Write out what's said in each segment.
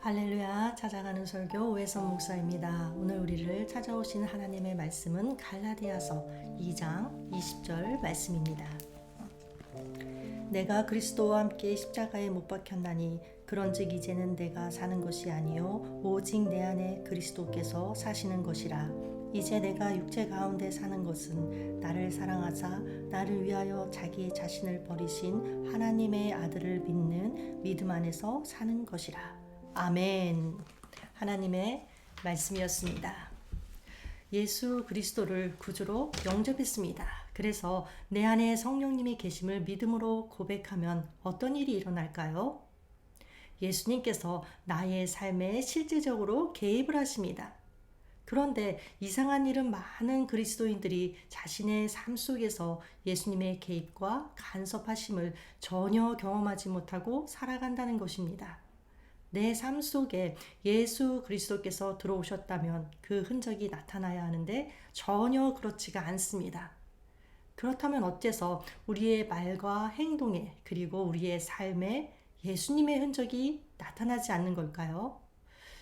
할렐루야, 찾아가는 설교 오해선 목사입니다. 오늘 우리를 찾아오신 하나님의 말씀은 갈라디아서 2장 20절 말씀입니다. 내가 그리스도와 함께 십자가에 못 박혔나니 그런즉 이제는 내가 사는 것이 아니요 오직 내 안에 그리스도께서 사시는 것이라. 이제 내가 육체 가운데 사는 것은 나를 사랑하사 나를 위하여 자기 자신을 버리신 하나님의 아들을 믿는 믿음 안에서 사는 것이라. 아멘. 하나님의 말씀이었습니다. 예수 그리스도를 구주로 영접했습니다. 그래서 내 안에 성령님이 계심을 믿음으로 고백하면 어떤 일이 일어날까요? 예수님께서 나의 삶에 실질적으로 개입을 하십니다. 그런데 이상한 일은 많은 그리스도인들이 자신의 삶 속에서 예수님의 개입과 간섭하심을 전혀 경험하지 못하고 살아간다는 것입니다. 내 삶 속에 예수 그리스도께서 들어오셨다면 그 흔적이 나타나야 하는데 전혀 그렇지가 않습니다. 그렇다면 어째서 우리의 말과 행동에 그리고 우리의 삶에 예수님의 흔적이 나타나지 않는 걸까요?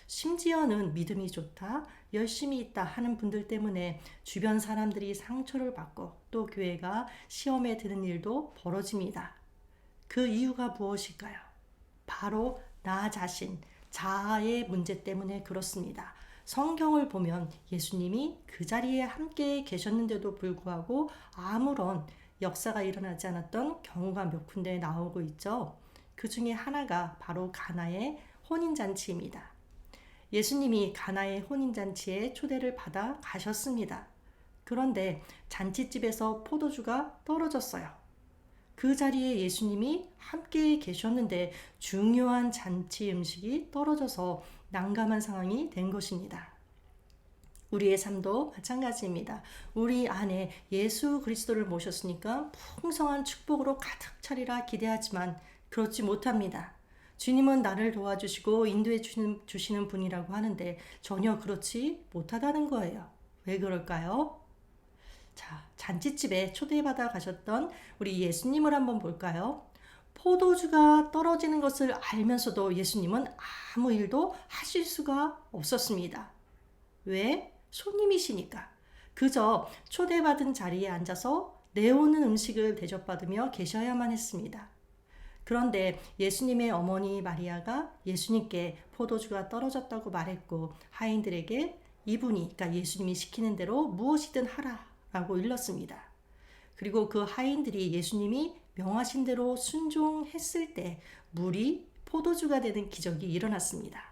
심지어는 믿음이 좋다, 열심히 있다 하는 분들 때문에 주변 사람들이 상처를 받고 또 교회가 시험에 드는 일도 벌어집니다. 그 이유가 무엇일까요? 바로 나 자신, 자아의 문제 때문에 그렇습니다. 성경을 보면 예수님이 그 자리에 함께 계셨는데도 불구하고 아무런 역사가 일어나지 않았던 경우가 몇 군데 나오고 있죠. 그 중에 하나가 바로 가나의 혼인잔치입니다. 예수님이 가나의 혼인잔치에 초대를 받아 가셨습니다. 그런데 잔치집에서 포도주가 떨어졌어요. 그 자리에 예수님이 함께 계셨는데 중요한 잔치 음식이 떨어져서 난감한 상황이 된 것입니다. 우리의 삶도 마찬가지입니다. 우리 안에 예수 그리스도를 모셨으니까 풍성한 축복으로 가득 차리라 기대하지만 그렇지 못합니다. 주님은 나를 도와주시고 인도해 주시는 분이라고 하는데 전혀 그렇지 못하다는 거예요. 왜 그럴까요? 자, 잔치집에 초대받아 가셨던 우리 예수님을 한번 볼까요? 포도주가 떨어지는 것을 알면서도 예수님은 아무 일도 하실 수가 없었습니다. 왜? 손님이시니까. 그저 초대받은 자리에 앉아서 내오는 음식을 대접받으며 계셔야만 했습니다. 그런데 예수님의 어머니 마리아가 예수님께 포도주가 떨어졌다고 말했고 하인들에게 이분이, 그러니까 예수님이 시키는 대로 무엇이든 하라 라고 일렀습니다. 그리고 그 하인들이 예수님이 명하신 대로 순종했을 때 물이 포도주가 되는 기적이 일어났습니다.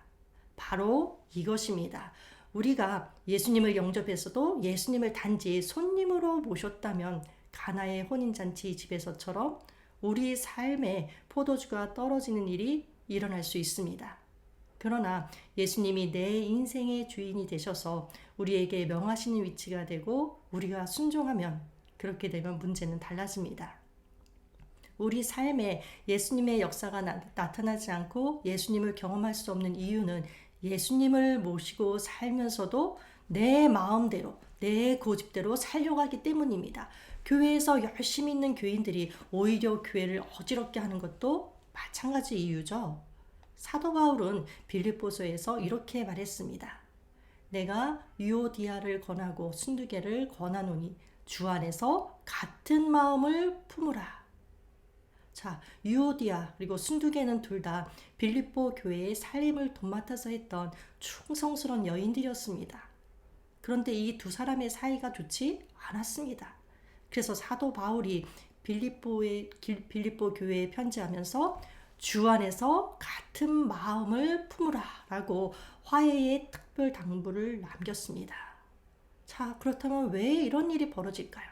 바로 이것입니다. 우리가 예수님을 영접했어도 예수님을 단지 손님으로 모셨다면 가나의 혼인잔치 집에서처럼 우리 삶에 포도주가 떨어지는 일이 일어날 수 있습니다. 그러나 예수님이 내 인생의 주인이 되셔서 우리에게 명하시는 위치가 되고 우리가 순종하면 그렇게 되면 문제는 달라집니다. 우리 삶에 예수님의 역사가 나타나지 않고 예수님을 경험할 수 없는 이유는 예수님을 모시고 살면서도 내 마음대로 내 고집대로 살려고 하기 때문입니다. 교회에서 열심히 있는 교인들이 오히려 교회를 어지럽게 하는 것도 마찬가지 이유죠. 사도 바울은 빌립보서에서 이렇게 말했습니다. 내가 유오디아를 권하고 순두개를 권하노니 주 안에서 같은 마음을 품으라. 자, 유오디아 그리고 순두개는 둘 다 빌립보 교회의 살림을 돕맡아서 했던 충성스러운 여인들이었습니다. 그런데 이 두 사람의 사이가 좋지 않았습니다. 그래서 사도 바울이 빌립보 교회에 편지하면서 주 안에서 같은 마음을 품으라 라고 화해의 특별 당부를 남겼습니다. 자, 그렇다면 왜 이런 일이 벌어질까요?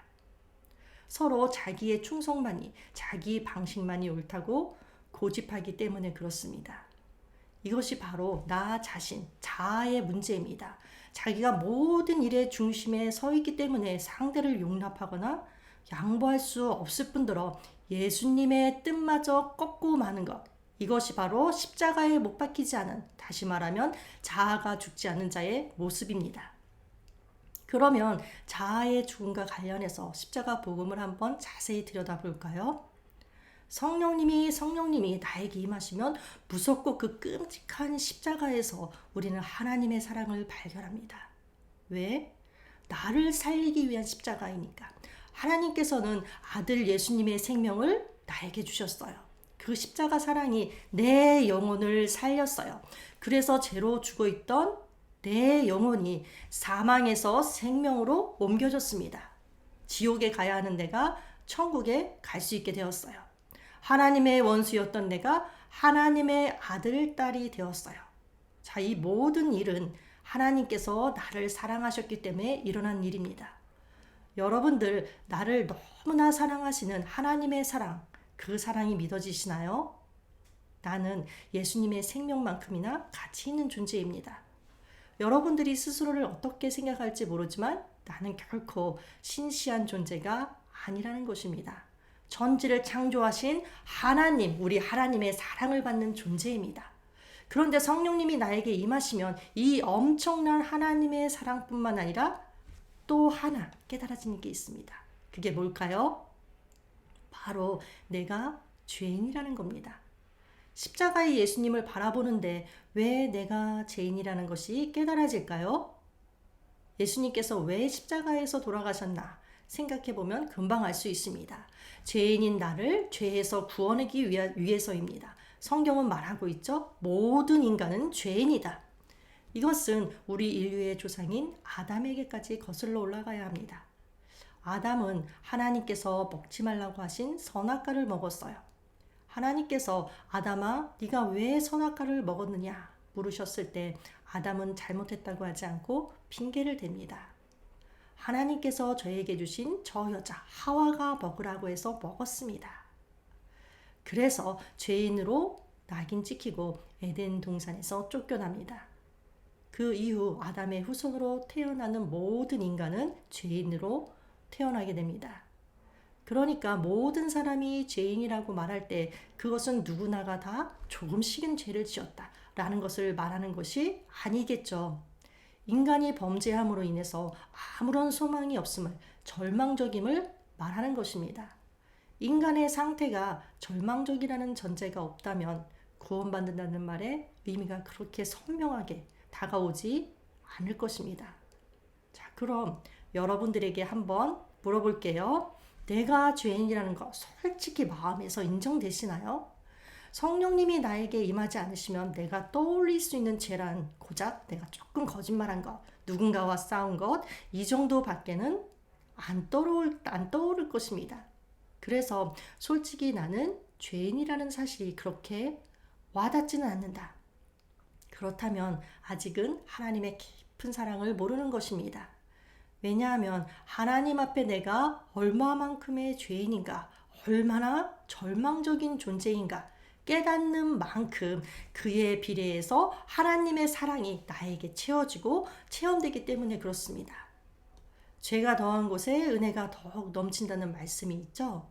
서로 자기의 충성만이, 자기 방식만이 옳다고 고집하기 때문에 그렇습니다. 이것이 바로 나 자신, 자아의 문제입니다. 자기가 모든 일의 중심에 서 있기 때문에 상대를 용납하거나 양보할 수 없을 뿐더러 예수님의 뜻마저 꺾고 마는 것, 이것이 바로 십자가에 못 박히지 않은, 다시 말하면 자아가 죽지 않은 자의 모습입니다. 그러면 자아의 죽음과 관련해서 십자가 복음을 한번 자세히 들여다볼까요? 성령님이 나에게 임하시면 무섭고 그 끔찍한 십자가에서 우리는 하나님의 사랑을 발견합니다. 왜? 나를 살리기 위한 십자가이니까. 하나님께서는 아들 예수님의 생명을 나에게 주셨어요. 그 십자가 사랑이 내 영혼을 살렸어요. 그래서 죄로 죽어있던 내 영혼이 사망에서 생명으로 옮겨졌습니다. 지옥에 가야 하는 내가 천국에 갈 수 있게 되었어요. 하나님의 원수였던 내가 하나님의 아들, 딸이 되었어요. 자, 이 모든 일은 하나님께서 나를 사랑하셨기 때문에 일어난 일입니다. 여러분들, 나를 너무나 사랑하시는 하나님의 사랑, 그 사랑이 믿어지시나요? 나는 예수님의 생명만큼이나 가치 있는 존재입니다. 여러분들이 스스로를 어떻게 생각할지 모르지만 나는 결코 신시한 존재가 아니라는 것입니다. 천지를 창조하신 하나님, 우리 하나님의 사랑을 받는 존재입니다. 그런데 성령님이 나에게 임하시면 이 엄청난 하나님의 사랑뿐만 아니라 또 하나 깨달아지는 게 있습니다. 그게 뭘까요? 바로 내가 죄인이라는 겁니다. 십자가의 예수님을 바라보는데 왜 내가 죄인이라는 것이 깨달아질까요? 예수님께서 왜 십자가에서 돌아가셨나 생각해보면 금방 알 수 있습니다. 죄인인 나를 죄에서 구원하기 위해서입니다. 성경은 말하고 있죠. 모든 인간은 죄인이다. 이것은 우리 인류의 조상인 아담에게까지 거슬러 올라가야 합니다. 아담은 하나님께서 먹지 말라고 하신 선악과를 먹었어요. 하나님께서 아담아, 네가 왜 선악과를 먹었느냐 물으셨을 때 아담은 잘못했다고 하지 않고 핑계를 댑니다. 하나님께서 저에게 주신 저 여자 하와가 먹으라고 해서 먹었습니다. 그래서 죄인으로 낙인 찍히고 에덴 동산에서 쫓겨납니다. 그 이후 아담의 후손으로 태어나는 모든 인간은 죄인으로 태어나게 됩니다. 그러니까 모든 사람이 죄인이라고 말할 때 그것은 누구나가 다 조금씩은 죄를 지었다라는 것을 말하는 것이 아니겠죠. 인간이 범죄함으로 인해서 아무런 소망이 없음을, 절망적임을 말하는 것입니다. 인간의 상태가 절망적이라는 전제가 없다면 구원받는다는 말의 의미가 그렇게 선명하게 다가오지 않을 것입니다. 자, 그럼 여러분들에게 한번 물어볼게요. 내가 죄인이라는 거 솔직히 마음에서 인정되시나요? 성령님이 나에게 임하지 않으시면 내가 떠올릴 수 있는 죄란 고작 내가 조금 거짓말한 것, 누군가와 싸운 것, 이 정도밖에는 안 떠오를 것입니다. 그래서 솔직히 나는 죄인이라는 사실이 그렇게 와닿지는 않는다. 그렇다면 아직은 하나님의 깊은 사랑을 모르는 것입니다. 왜냐하면 하나님 앞에 내가 얼마만큼의 죄인인가, 얼마나 절망적인 존재인가 깨닫는 만큼 그에 비례해서 하나님의 사랑이 나에게 채워지고 체험되기 때문에 그렇습니다. 죄가 더한 곳에 은혜가 더욱 넘친다는 말씀이 있죠.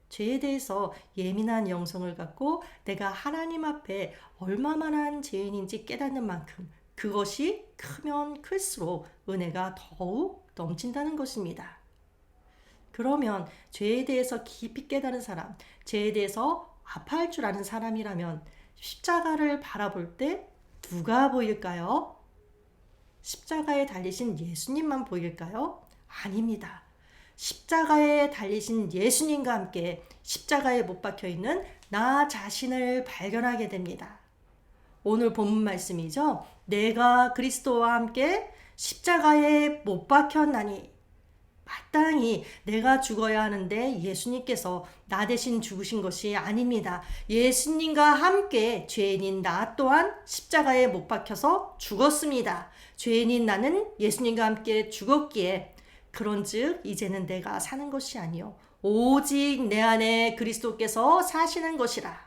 죄에 대해서 예민한 영성을 갖고 내가 하나님 앞에 얼마만한 죄인인지 깨닫는 만큼 그것이 크면 클수록 은혜가 더욱 넘친다는 것입니다. 그러면 죄에 대해서 깊이 깨달은 사람, 죄에 대해서 아파할 줄 아는 사람이라면 십자가를 바라볼 때 누가 보일까요? 십자가에 달리신 예수님만 보일까요? 아닙니다. 십자가에 달리신 예수님과 함께 십자가에 못 박혀 있는 나 자신을 발견하게 됩니다. 오늘 본문 말씀이죠. 내가 그리스도와 함께 십자가에 못 박혔나니, 마땅히 내가 죽어야 하는데 예수님께서 나 대신 죽으신 것이 아닙니다. 예수님과 함께 죄인인 나 또한 십자가에 못 박혀서 죽었습니다. 죄인인 나는 예수님과 함께 죽었기에 그런즉 이제는 내가 사는 것이 아니요 오직 내 안에 그리스도께서 사시는 것이라.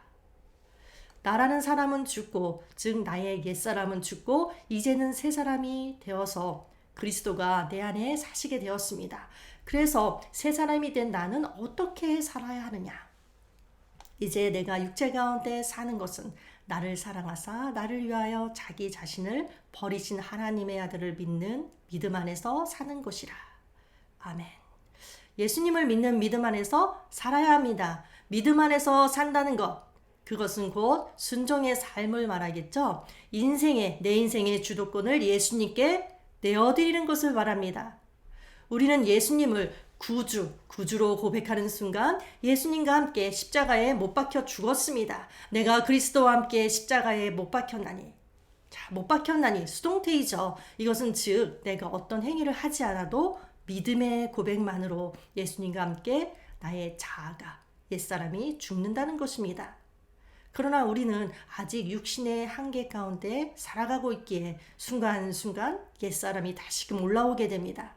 나라는 사람은 죽고, 즉 나의 옛사람은 죽고 이제는 새 사람이 되어서 그리스도가 내 안에 사시게 되었습니다. 그래서 새 사람이 된 나는 어떻게 살아야 하느냐? 이제 내가 육체 가운데 사는 것은 나를 사랑하사 나를 위하여 자기 자신을 버리신 하나님의 아들을 믿는 믿음 안에서 사는 것이라. 아멘. 예수님을 믿는 믿음 안에서 살아야 합니다. 믿음 안에서 산다는 것, 그것은 곧 순종의 삶을 말하겠죠. 내 인생의 주도권을 예수님께 내어드리는 것을 말합니다. 우리는 예수님을 구주로 고백하는 순간 예수님과 함께 십자가에 못 박혀 죽었습니다. 내가 그리스도와 함께 십자가에 못 박혔나니. 자, 못 박혔나니 수동태이죠. 이것은 즉 내가 어떤 행위를 하지 않아도 믿음의 고백만으로 예수님과 함께 나의 자아가, 옛사람이 죽는다는 것입니다. 그러나 우리는 아직 육신의 한계 가운데 살아가고 있기에 순간순간 옛사람이 다시금 올라오게 됩니다.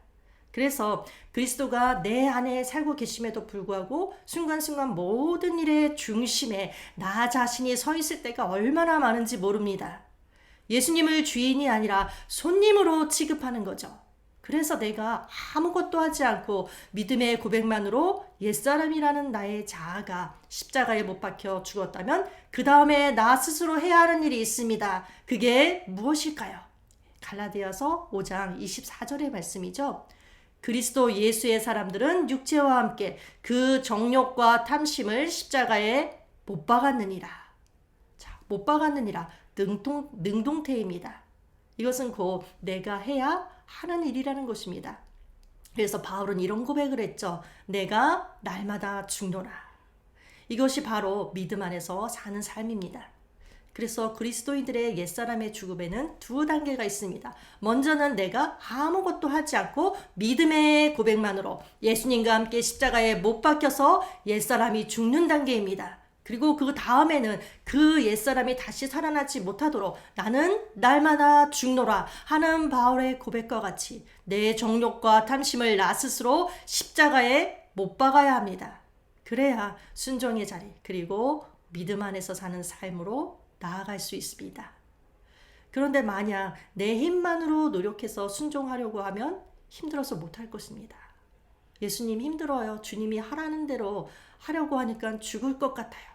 그래서 그리스도가 내 안에 살고 계심에도 불구하고 순간순간 모든 일의 중심에 나 자신이 서 있을 때가 얼마나 많은지 모릅니다. 예수님을 주인이 아니라 손님으로 취급하는 거죠. 그래서 내가 아무것도 하지 않고 믿음의 고백만으로 옛사람이라는 나의 자아가 십자가에 못 박혀 죽었다면 그 다음에 나 스스로 해야 하는 일이 있습니다. 그게 무엇일까요? 갈라디아서 5장 24절의 말씀이죠. 그리스도 예수의 사람들은 육체와 함께 그 정욕과 탐심을 십자가에 못 박았느니라. 자, 못 박았느니라. 능동태입니다. 이것은 곧 내가 해야 하는 일이라는 것입니다. 그래서 바울은 이런 고백을 했죠. 내가 날마다 죽노라. 이것이 바로 믿음 안에서 사는 삶입니다. 그래서 그리스도인들의 옛사람의 죽음에는 두 단계가 있습니다. 먼저는 내가 아무것도 하지 않고 믿음의 고백만으로 예수님과 함께 십자가에 못 박혀서 옛사람이 죽는 단계입니다. 그리고 그 다음에는 그 옛사람이 다시 살아나지 못하도록 나는 날마다 죽노라 하는 바울의 고백과 같이 내 정욕과 탐심을 나 스스로 십자가에 못 박아야 합니다. 그래야 순종의 자리 그리고 믿음 안에서 사는 삶으로 나아갈 수 있습니다. 그런데 만약 내 힘만으로 노력해서 순종하려고 하면 힘들어서 못할 것입니다. 예수님 힘들어요. 주님이 하라는 대로 하려고 하니까 죽을 것 같아요.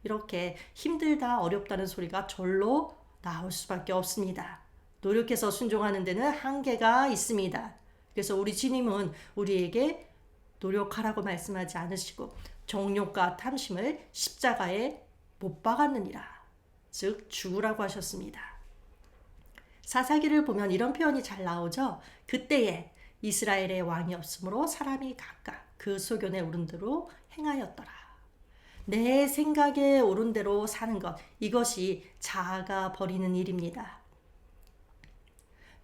이렇게 힘들다 어렵다는 소리가 절로 나올 수밖에 없습니다. 노력해서 순종하는 데는 한계가 있습니다. 그래서 우리 주님은 우리에게 노력하라고 말씀하지 않으시고 정욕과 탐심을 십자가에 못 박았느니라. 즉 죽으라고 하셨습니다. 사사기를 보면 이런 표현이 잘 나오죠. 그때에 이스라엘의 왕이 없으므로 사람이 각각 그 소견에 오른 대로 행하였더라. 내 생각에 오른 대로 사는 것, 이것이 자아가 벌이는 일입니다.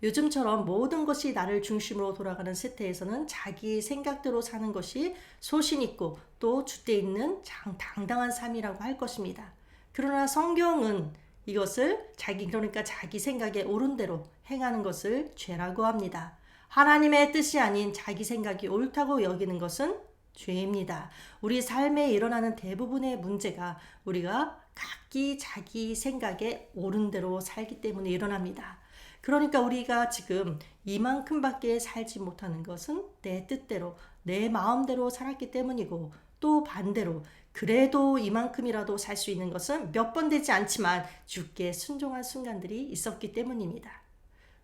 요즘처럼 모든 것이 나를 중심으로 돌아가는 세태에서는 자기 생각대로 사는 것이 소신 있고 또 줏대 있는 당당한 삶이라고 할 것입니다. 그러나 성경은 이것을 그러니까 자기 생각에 옳은 대로 행하는 것을 죄라고 합니다. 하나님의 뜻이 아닌 자기 생각이 옳다고 여기는 것은 죄입니다. 우리 삶에 일어나는 대부분의 문제가 우리가 각기 자기 생각에 옳은 대로 살기 때문에 일어납니다. 그러니까 우리가 지금 이만큼밖에 살지 못하는 것은 내 뜻대로 내 마음대로 살았기 때문이고 또 반대로 그래도 이만큼이라도 살 수 있는 것은 몇 번 되지 않지만 주께 순종한 순간들이 있었기 때문입니다.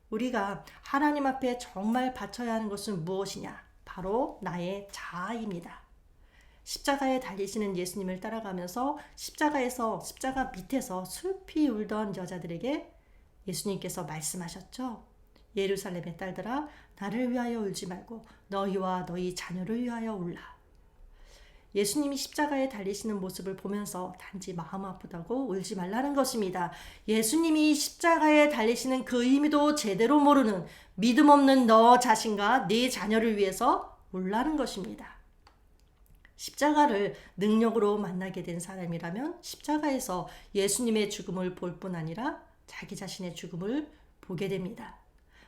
우리가 하나님 앞에 정말 바쳐야 하는 것은 무엇이냐? 바로 나의 자아입니다. 십자가에 달리시는 예수님을 따라가면서 십자가 밑에서 슬피 울던 여자들에게 예수님께서 말씀하셨죠. 예루살렘의 딸들아 나를 위하여 울지 말고 너희와 너희 자녀를 위하여 울라. 예수님이 십자가에 달리시는 모습을 보면서 단지 마음 아프다고 울지 말라는 것입니다. 예수님이 십자가에 달리시는 그 의미도 제대로 모르는 믿음 없는 너 자신과 네 자녀를 위해서 울라는 것입니다. 십자가를 능력으로 만나게 된 사람이라면 십자가에서 예수님의 죽음을 볼 뿐 아니라 자기 자신의 죽음을 보게 됩니다.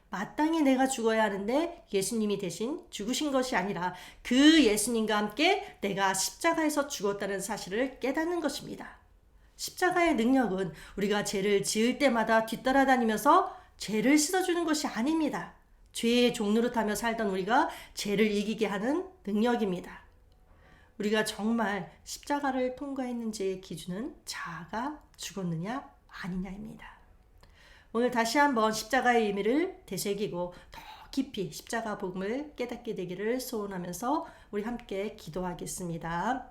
마땅히 내가 죽어야 하는데 예수님이 대신 죽으신 것이 아니라 그 예수님과 함께 내가 십자가에서 죽었다는 사실을 깨닫는 것입니다. 십자가의 능력은 우리가 죄를 지을 때마다 뒤따라다니면서 죄를 씻어주는 것이 아닙니다. 죄의 종노릇하며 살던 우리가 죄를 이기게 하는 능력입니다. 우리가 정말 십자가를 통과했는지의 기준은 자아가 죽었느냐 아니냐입니다. 오늘 다시 한번 십자가의 의미를 되새기고 더 깊이 십자가 복음을 깨닫게 되기를 소원하면서 우리 함께 기도하겠습니다.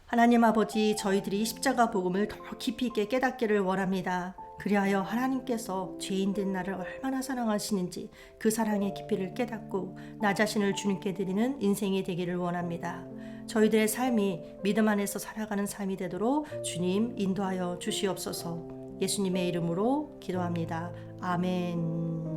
하나님 아버지, 저희들이 십자가 복음을 더 깊이 있게 깨닫기를 원합니다. 그리하여 하나님께서 죄인된 나를 얼마나 사랑하시는지 그 사랑의 깊이를 깨닫고 나 자신을 주님께 드리는 인생이 되기를 원합니다. 저희들의 삶이 믿음 안에서 살아가는 삶이 되도록 주님 인도하여 주시옵소서. 예수님의 이름으로 기도합니다. 아멘.